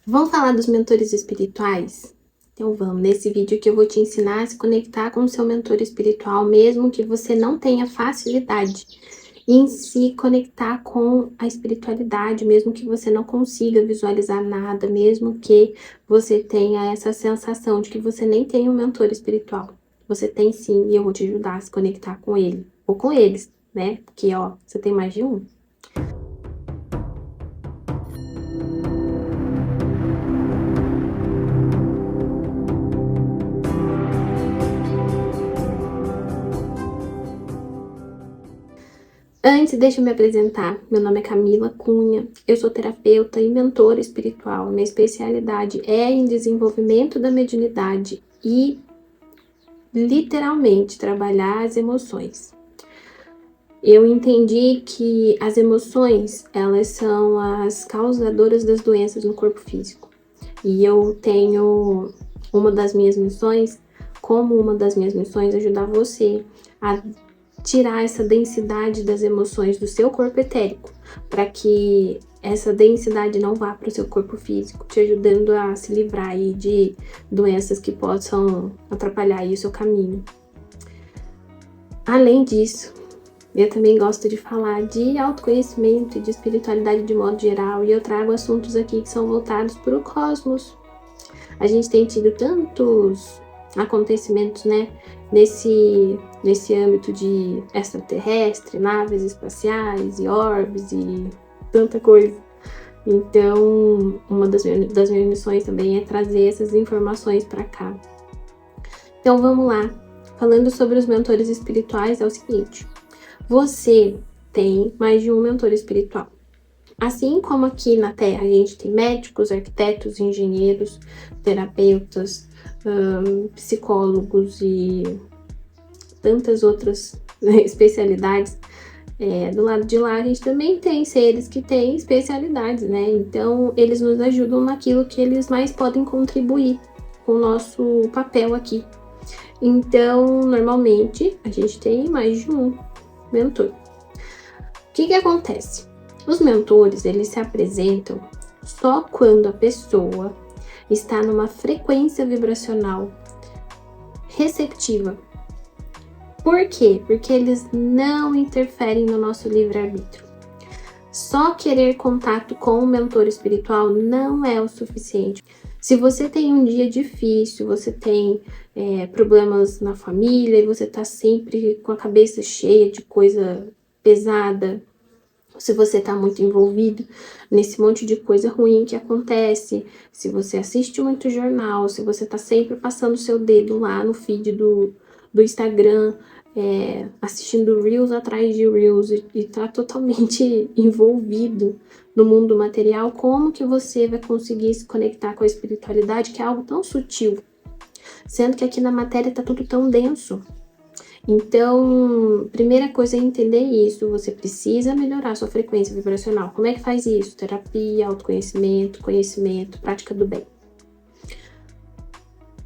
Vamos falar dos mentores espirituais? Então vamos, nesse vídeo que eu vou te ensinar a se conectar com o seu mentor espiritual, mesmo que você não tenha facilidade em se conectar com a espiritualidade, mesmo que você não consiga visualizar nada, mesmo que você tenha essa sensação de que você nem tem um mentor espiritual. Você tem sim, e eu vou te ajudar a se conectar com ele, ou com eles, né? Porque, ó, você tem mais de um. Antes, deixa eu me apresentar. Meu nome é Camila Cunha, eu sou terapeuta e mentora espiritual. Minha especialidade é em desenvolvimento da mediunidade e, literalmente, trabalhar as emoções. Eu entendi que as emoções, elas são as causadoras das doenças no corpo físico. E eu tenho uma das minhas missões, ajudar você a tirar essa densidade das emoções do seu corpo etérico, para que essa densidade não vá para o seu corpo físico, te ajudando a se livrar aí de doenças que possam atrapalhar aí o seu caminho. Além disso, eu também gosto de falar de autoconhecimento e de espiritualidade de modo geral, e eu trago assuntos aqui que são voltados para o cosmos. A gente tem tido tantos acontecimentos, né, nesse âmbito de extraterrestre, naves espaciais e orbes e tanta coisa. Então, uma das minhas missões também é trazer essas informações para cá. Então, vamos lá. Falando sobre os mentores espirituais, é o seguinte: você tem mais de um mentor espiritual. Assim como aqui na Terra a gente tem médicos, arquitetos, engenheiros, terapeutas, psicólogos e tantas outras especialidades, do lado de lá a gente também tem seres que têm especialidades, né? Então eles nos ajudam naquilo que eles mais podem contribuir com o nosso papel aqui. Então, normalmente, a gente tem mais de um mentor. O que acontece? Os mentores, eles se apresentam só quando a pessoa está numa frequência vibracional receptiva. Por quê? Porque eles não interferem no nosso livre-arbítrio. Só querer contato com o mentor espiritual não é o suficiente. Se você tem um dia difícil, você tem problemas na família e você está sempre com a cabeça cheia de coisa pesada, se você está muito envolvido nesse monte de coisa ruim que acontece, se você assiste muito jornal, se você está sempre passando o seu dedo lá no feed do Instagram, assistindo Reels atrás de Reels e está totalmente envolvido no mundo material, como que você vai conseguir se conectar com a espiritualidade, que é algo tão sutil, sendo que aqui na matéria está tudo tão denso? Então, primeira coisa é entender isso. Você precisa melhorar sua frequência vibracional. Como é que faz isso? Terapia, autoconhecimento, conhecimento, prática do bem.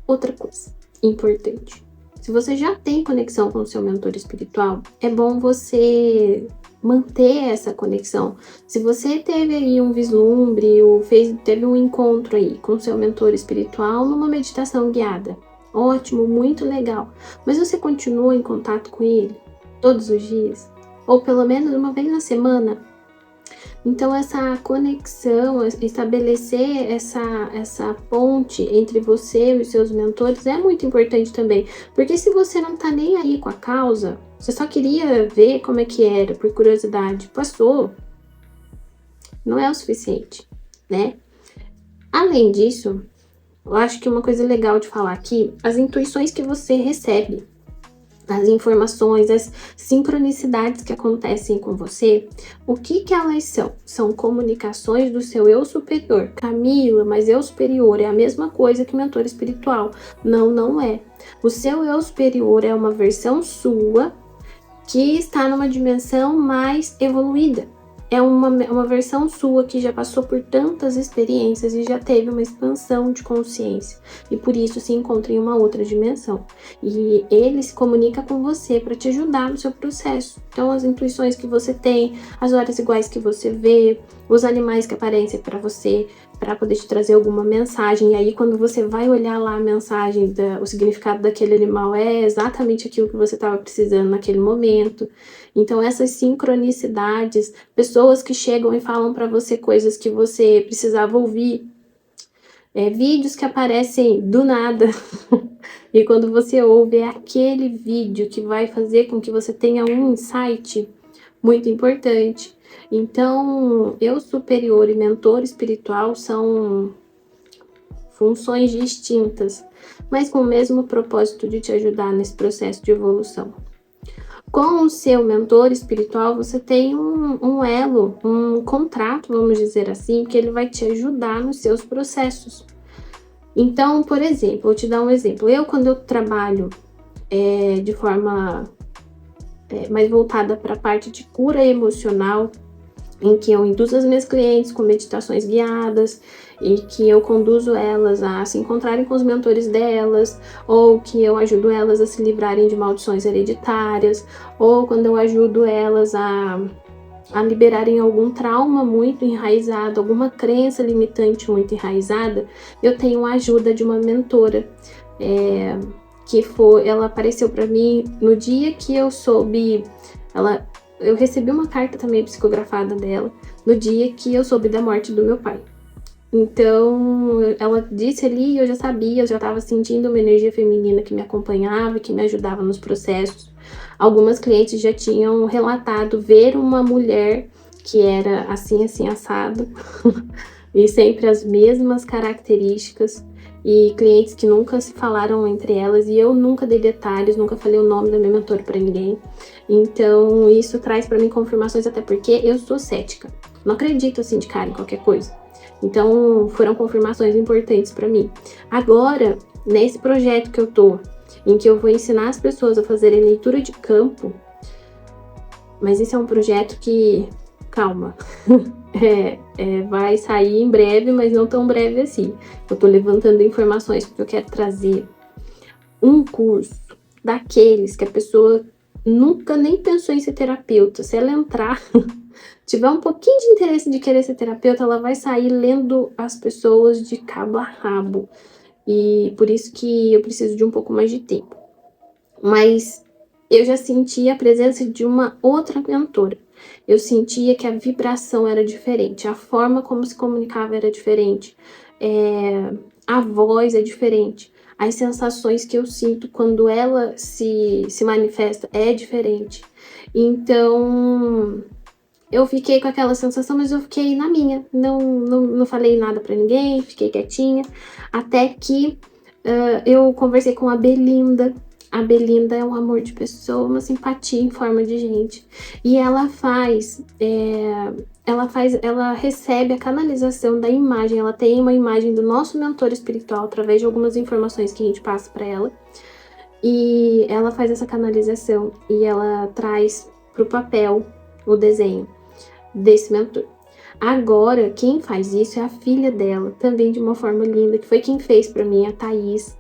Outra coisa importante. Se você já tem conexão com o seu mentor espiritual, é bom você manter essa conexão. Se você teve aí um vislumbre ou teve um encontro aí com o seu mentor espiritual numa meditação guiada, ótimo, muito legal. Mas você continua em contato com ele todos os dias? Ou pelo menos uma vez na semana? Então, essa conexão, estabelecer essa ponte entre você e os seus mentores é muito importante também. Porque se você não tá nem aí com a causa, você só queria ver como é que era, por curiosidade, passou, não é o suficiente, né? Além disso, eu acho que uma coisa legal de falar aqui, as intuições que você recebe, as informações, as sincronicidades que acontecem com você, o que elas são? São comunicações do seu eu superior. Camila, mas eu superior é a mesma coisa que mentor espiritual. Não, não é. O seu eu superior é uma versão sua que está numa dimensão mais evoluída. É uma versão sua que já passou por tantas experiências e já teve uma expansão de consciência. E por isso se encontra em uma outra dimensão. E ele se comunica com você para te ajudar no seu processo. Então, as intuições que você tem, as horas iguais que você vê, os animais que aparecem para você, para poder te trazer alguma mensagem. E aí, quando você vai olhar lá a mensagem, o significado daquele animal é exatamente aquilo que você estava precisando naquele momento. Então, essas sincronicidades, pessoas que chegam e falam para você coisas que você precisava ouvir, vídeos que aparecem do nada. E quando você ouve, é aquele vídeo que vai fazer com que você tenha um insight muito importante. Então, eu superior e mentor espiritual são funções distintas, mas com o mesmo propósito de te ajudar nesse processo de evolução. Com o seu mentor espiritual, você tem um elo, um contrato, vamos dizer assim, que ele vai te ajudar nos seus processos. Então, por exemplo, vou te dar um exemplo. Quando eu trabalho de forma mais voltada para a parte de cura emocional, em que eu induzo as minhas clientes com meditações guiadas e que eu conduzo elas a se encontrarem com os mentores delas, ou que eu ajudo elas a se livrarem de maldições hereditárias, ou quando eu ajudo elas a liberarem algum trauma muito enraizado, alguma crença limitante muito enraizada, eu tenho a ajuda de uma mentora, ela apareceu para mim no dia que eu soube, eu recebi uma carta também psicografada dela, no dia que eu soube da morte do meu pai. Então, ela disse ali, eu já sabia, eu já estava sentindo uma energia feminina que me acompanhava, que me ajudava nos processos. Algumas clientes já tinham relatado ver uma mulher que era assim, assim, assado, e sempre as mesmas características, e clientes que nunca se falaram entre elas, e eu nunca dei detalhes, nunca falei o nome da minha mentora para ninguém. Então, isso traz para mim confirmações, até porque eu sou cética. Não acredito assim de cara em qualquer coisa. Então, foram confirmações importantes para mim. Agora, nesse projeto que eu tô, em que eu vou ensinar as pessoas a fazerem leitura de campo, mas esse é um projeto que, calma, vai sair em breve, mas não tão breve assim. Eu tô levantando informações porque eu quero trazer um curso daqueles que a pessoa nunca nem pensou em ser terapeuta. Se ela entrar, tiver um pouquinho de interesse de querer ser terapeuta, ela vai sair lendo as pessoas de cabo a rabo. E por isso que eu preciso de um pouco mais de tempo. Mas eu já senti a presença de uma outra mentora. Eu sentia que a vibração era diferente, a forma como se comunicava era diferente, a voz é diferente, as sensações que eu sinto quando ela se manifesta é diferente. Então, eu fiquei com aquela sensação, mas eu fiquei na minha, não falei nada pra ninguém, fiquei quietinha, até que eu conversei com a Belinda. A Belinda é um amor de pessoa, uma simpatia em forma de gente. E ela ela recebe a canalização da imagem, ela tem uma imagem do nosso mentor espiritual através de algumas informações que a gente passa para ela. E ela faz essa canalização e ela traz pro papel o desenho desse mentor. Agora, quem faz isso é a filha dela, também de uma forma linda, que foi quem fez para mim, a Thaís.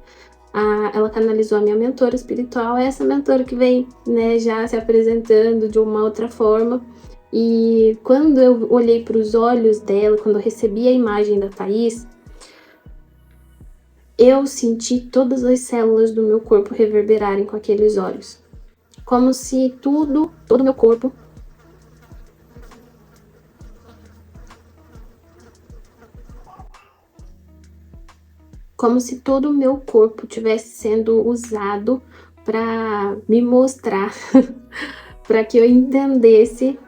Ela canalizou a minha mentora espiritual, essa mentora que vem, né, já se apresentando de uma outra forma. E quando eu olhei para os olhos dela, quando eu recebi a imagem da Thaís, eu senti todas as células do meu corpo reverberarem com aqueles olhos. Como se todo o meu corpo tivesse sendo usado para me mostrar, para que eu entendesse,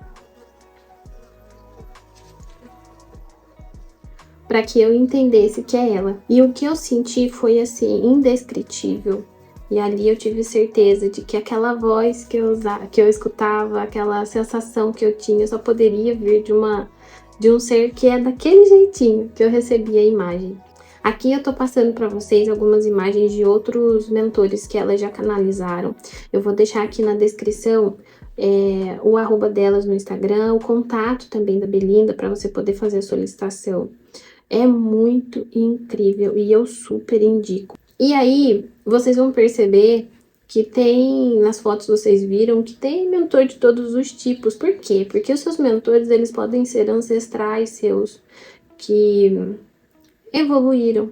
que é ela. E o que eu senti foi assim, indescritível. E ali eu tive certeza de que aquela voz que eu escutava, aquela sensação que eu tinha, só poderia vir de um ser que é daquele jeitinho que eu recebi a imagem. Aqui eu tô passando para vocês algumas imagens de outros mentores que elas já canalizaram. Eu vou deixar aqui na descrição o arroba delas no Instagram, o contato também da Belinda para você poder fazer a solicitação. É muito incrível e eu super indico. E aí, vocês vão perceber que tem, nas fotos vocês viram, que tem mentor de todos os tipos. Por quê? Porque os seus mentores, eles podem ser ancestrais seus, que evoluíram.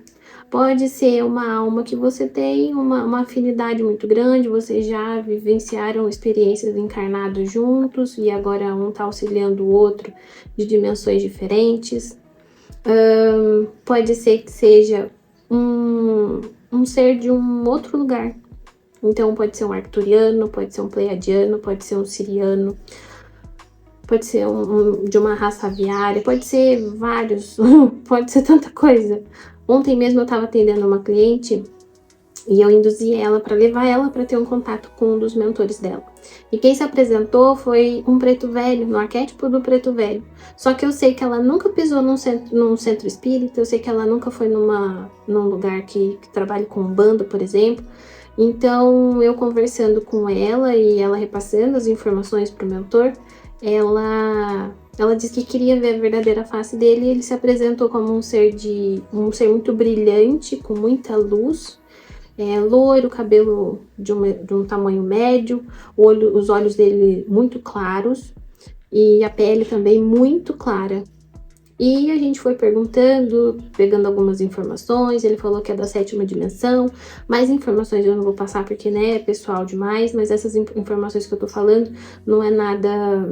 Pode ser uma alma que você tem uma afinidade muito grande, vocês já vivenciaram experiências encarnadas juntos e agora um está auxiliando o outro de dimensões diferentes. Pode ser que seja um ser de um outro lugar. Então pode ser um arcturiano, pode ser um pleiadiano, pode ser um siriano, pode ser de uma raça aviária, pode ser vários, pode ser tanta coisa. Ontem mesmo eu estava atendendo uma cliente e eu induzi ela para levar ela para ter um contato com um dos mentores dela. E quem se apresentou foi um preto velho, no arquétipo do preto velho. Só que eu sei que ela nunca pisou num centro espírita, eu sei que ela nunca foi num lugar que trabalha com banda, por exemplo. Então, eu conversando com ela e ela repassando as informações para o mentor, ela disse que queria ver a verdadeira face dele e ele se apresentou como um ser muito brilhante, com muita luz, loiro, cabelo de um tamanho médio, os olhos dele muito claros e a pele também muito clara. E a gente foi perguntando, pegando algumas informações, ele falou que é da 7ª dimensão, mais informações eu não vou passar porque, né, é pessoal demais, mas essas informações que eu tô falando não é nada,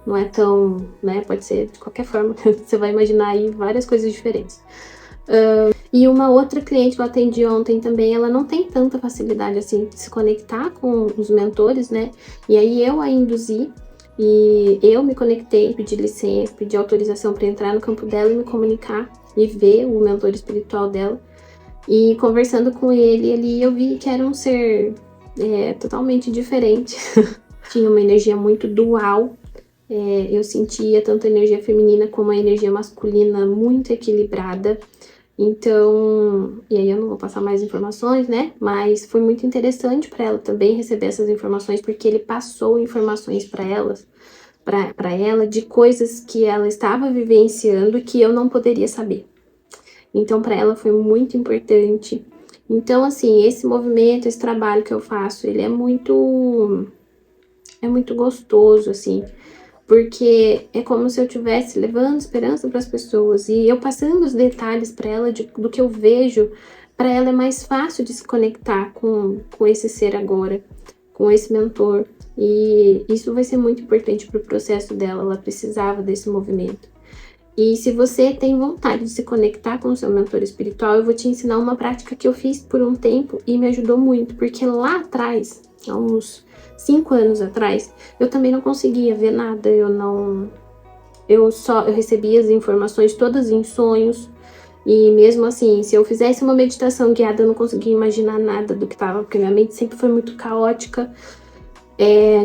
não é tão, né, pode ser de qualquer forma, você vai imaginar aí várias coisas diferentes. E uma outra cliente que eu atendi ontem também, ela não tem tanta facilidade assim de se conectar com os mentores, né, e aí eu a induzi. E eu me conectei, pedi licença, pedi autorização para entrar no campo dela e me comunicar e ver o mentor espiritual dela. E conversando com ele ali, eu vi que era um ser totalmente diferente. Tinha uma energia muito dual. Eu sentia tanto a energia feminina como a energia masculina muito equilibrada. Então, e aí eu não vou passar mais informações, né? Mas foi muito interessante para ela também receber essas informações, porque ele passou informações para ela de coisas que ela estava vivenciando e que eu não poderia saber. Então, para ela foi muito importante. Então, assim, esse movimento, esse trabalho que eu faço, ele é muito gostoso, assim. Porque é como se eu estivesse levando esperança para as pessoas e eu passando os detalhes para ela do que eu vejo, para ela é mais fácil de se conectar com esse ser agora, com esse mentor. E isso vai ser muito importante para o processo dela, ela precisava desse movimento. E se você tem vontade de se conectar com o seu mentor espiritual, eu vou te ensinar uma prática que eu fiz por um tempo e me ajudou muito, porque lá atrás, há uns 5 anos atrás, eu também não conseguia ver nada, eu recebia as informações todas em sonhos, e mesmo assim, se eu fizesse uma meditação guiada, eu não conseguia imaginar nada do que estava, porque minha mente sempre foi muito caótica,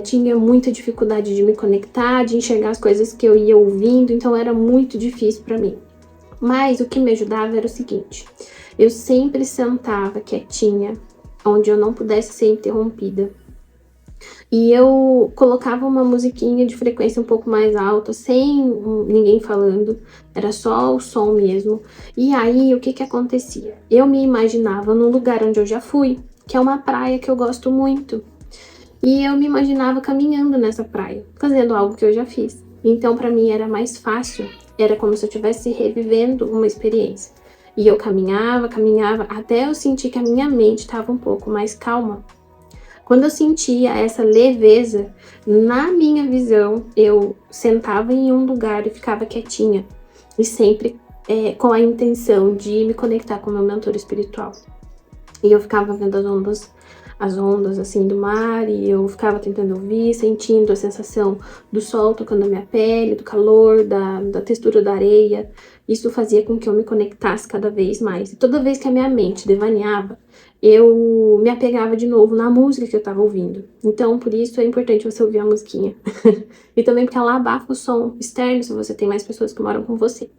tinha muita dificuldade de me conectar, de enxergar as coisas que eu ia ouvindo, então era muito difícil para mim. Mas o que me ajudava era o seguinte, eu sempre sentava quietinha, onde eu não pudesse ser interrompida. E eu colocava uma musiquinha de frequência um pouco mais alta, sem ninguém falando, era só o som mesmo. E aí, o que que acontecia? Eu me imaginava num lugar onde eu já fui, que é uma praia que eu gosto muito. E eu me imaginava caminhando nessa praia, fazendo algo que eu já fiz. Então, para mim, era mais fácil, era como se eu estivesse revivendo uma experiência. E eu caminhava, até eu sentir que a minha mente estava um pouco mais calma. Quando eu sentia essa leveza, na minha visão, eu sentava em um lugar e ficava quietinha. E sempre com a intenção de me conectar com o meu mentor espiritual. E eu ficava vendo as ondas assim do mar, e eu ficava tentando ouvir, sentindo a sensação do sol tocando a minha pele, do calor, da textura da areia. Isso fazia com que eu me conectasse cada vez mais. E toda vez que a minha mente devaneava, eu me apegava de novo na música que eu estava ouvindo. Então, por isso é importante você ouvir a musiquinha. E também porque ela abafa o som externo se você tem mais pessoas que moram com você.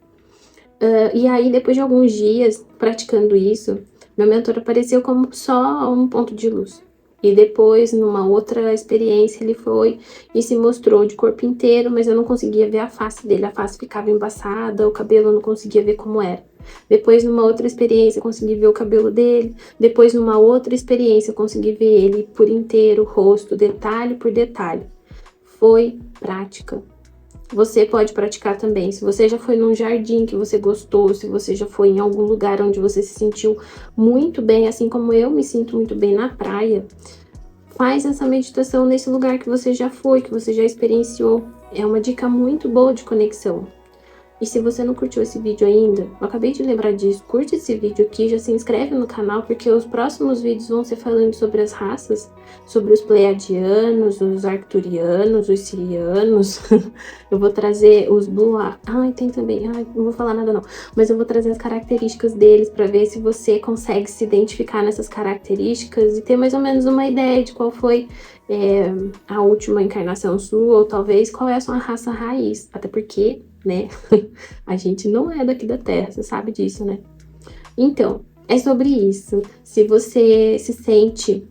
E aí, depois de alguns dias praticando isso, meu mentor apareceu como só um ponto de luz. E depois, numa outra experiência, ele foi e se mostrou de corpo inteiro, mas eu não conseguia ver a face dele. A face ficava embaçada, o cabelo eu não conseguia ver como era. Depois, numa outra experiência, eu consegui ver o cabelo dele. Depois, numa outra experiência, eu consegui ver ele por inteiro, o rosto, detalhe por detalhe. Foi prática. você pode praticar também. Se você já foi num jardim que você gostou, se você já foi em algum lugar onde você se sentiu muito bem, assim como eu me sinto muito bem na praia, faz essa meditação nesse lugar que você já foi, que você já experienciou. É uma dica muito boa de conexão. E se você não curtiu esse vídeo ainda, eu acabei de lembrar disso, curte esse vídeo aqui, já se inscreve no canal, porque os próximos vídeos vão ser falando sobre as raças, sobre os pleiadianos, os arcturianos, os sirianos. Eu vou trazer os blue... Ai, tem também, ai, não vou falar nada não. Mas eu vou trazer as características deles para ver se você consegue se identificar nessas características e ter mais ou menos uma ideia de qual foi a última encarnação sua, ou talvez qual é a sua raça raiz. Até porque, né, a gente não é daqui da Terra, você sabe disso, né? Então, é sobre isso. Se você se sente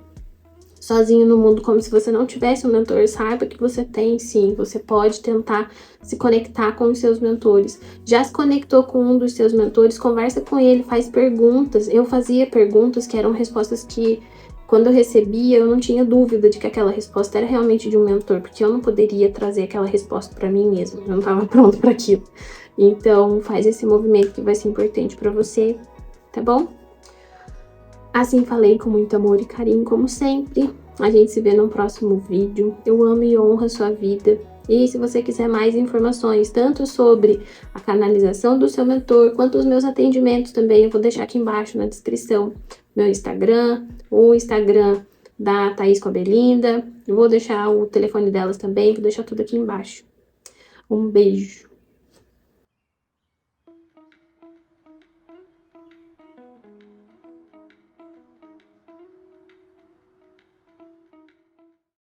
sozinho no mundo, como se você não tivesse um mentor, saiba que você tem sim, você pode tentar se conectar com os seus mentores. Já se conectou com um dos seus mentores, conversa com ele, faz perguntas. Eu fazia perguntas que eram respostas que, quando eu recebia, eu não tinha dúvida de que aquela resposta era realmente de um mentor, porque eu não poderia trazer aquela resposta para mim mesma, eu não estava pronto para aquilo. Então, faz esse movimento que vai ser importante para você, tá bom? Assim falei com muito amor e carinho, como sempre. A gente se vê no próximo vídeo. Eu amo e honro a sua vida. E se você quiser mais informações, tanto sobre a canalização do seu mentor, quanto os meus atendimentos também, eu vou deixar aqui embaixo na descrição. Meu Instagram, o Instagram da Thaís com a Belinda. Eu vou deixar o telefone delas também, vou deixar tudo aqui embaixo. Um beijo.